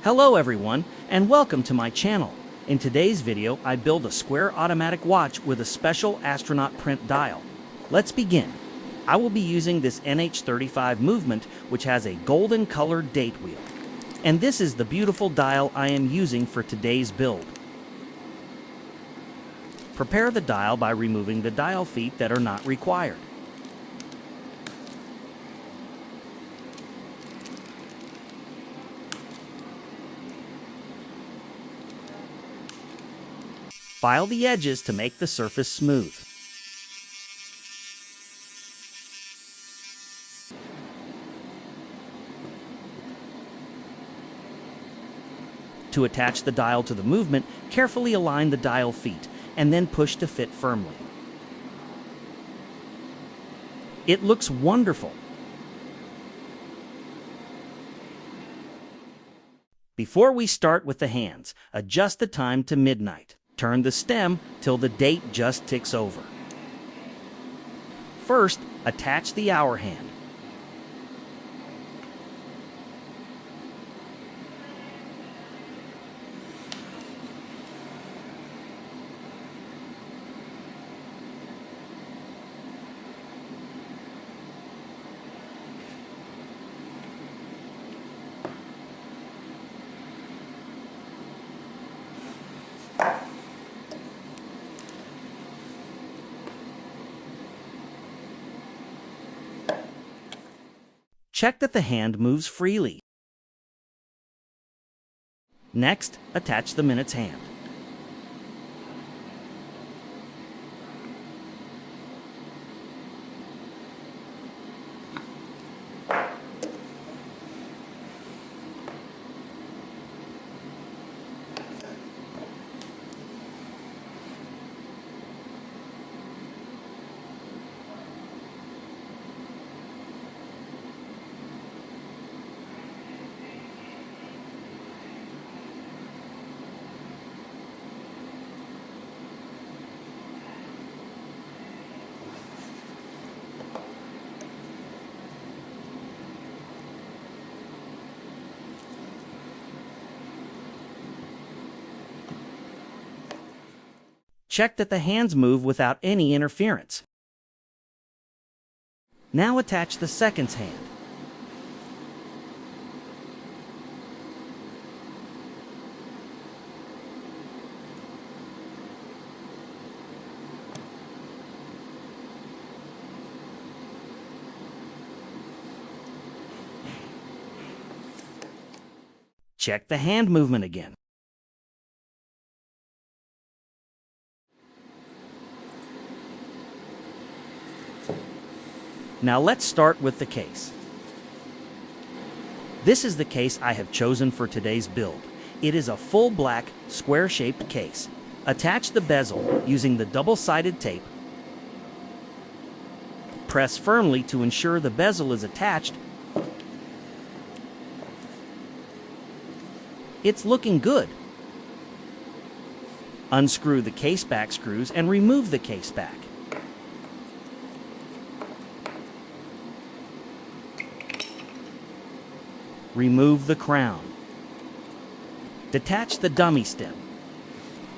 Hello everyone, and welcome to my channel. In today's video, I build a square automatic watch with a special astronaut print dial. Let's begin. I will be using this NH35 movement, which has a golden colored date wheel. And this is the beautiful dial I am using for today's build. Prepare the dial by removing the dial feet that are not required. File the edges to make the surface smooth. To attach the dial to the movement, carefully align the dial feet and then push to fit firmly. It looks wonderful. Before we start with the hands, adjust the time to midnight. Turn the stem till the date just ticks over. First, attach the hour hand. Check that the hand moves freely. Next, attach the minute's hand. Check that the hands move without any interference. Now attach the seconds hand. Check the hand movement again. Now let's start with the case. This is the case I have chosen for today's build. It is a full black, square-shaped case. Attach the bezel using the double-sided tape. Press firmly to ensure the bezel is attached. It's looking good. Unscrew the case back screws and remove the case back. Remove the crown. Detach the dummy stem.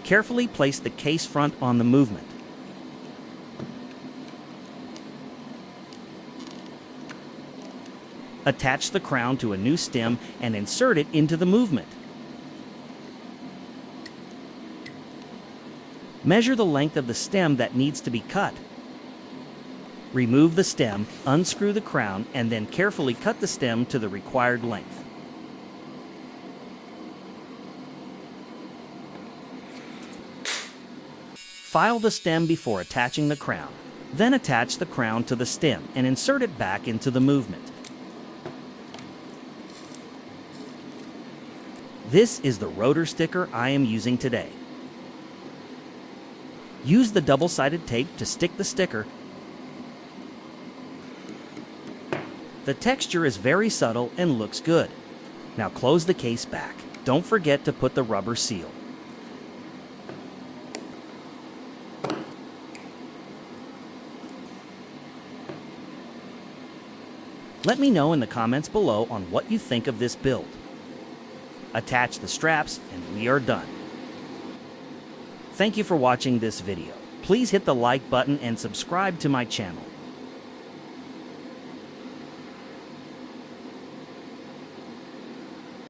Carefully place the case front on the movement. Attach the crown to a new stem and insert it into the movement. Measure the length of the stem that needs to be cut. Remove the stem, unscrew the crown, and then carefully cut the stem to the required length. File the stem before attaching the crown. Then attach the crown to the stem and insert it back into the movement. This is the rotor sticker I am using today. Use the double-sided tape to stick the sticker. The texture is very subtle and looks good. Now close the case back. Don't forget to put the rubber seal. Let me know in the comments below on what you think of this build. Attach the straps, and we are done. Thank you for watching this video. Please hit the like button and subscribe to my channel.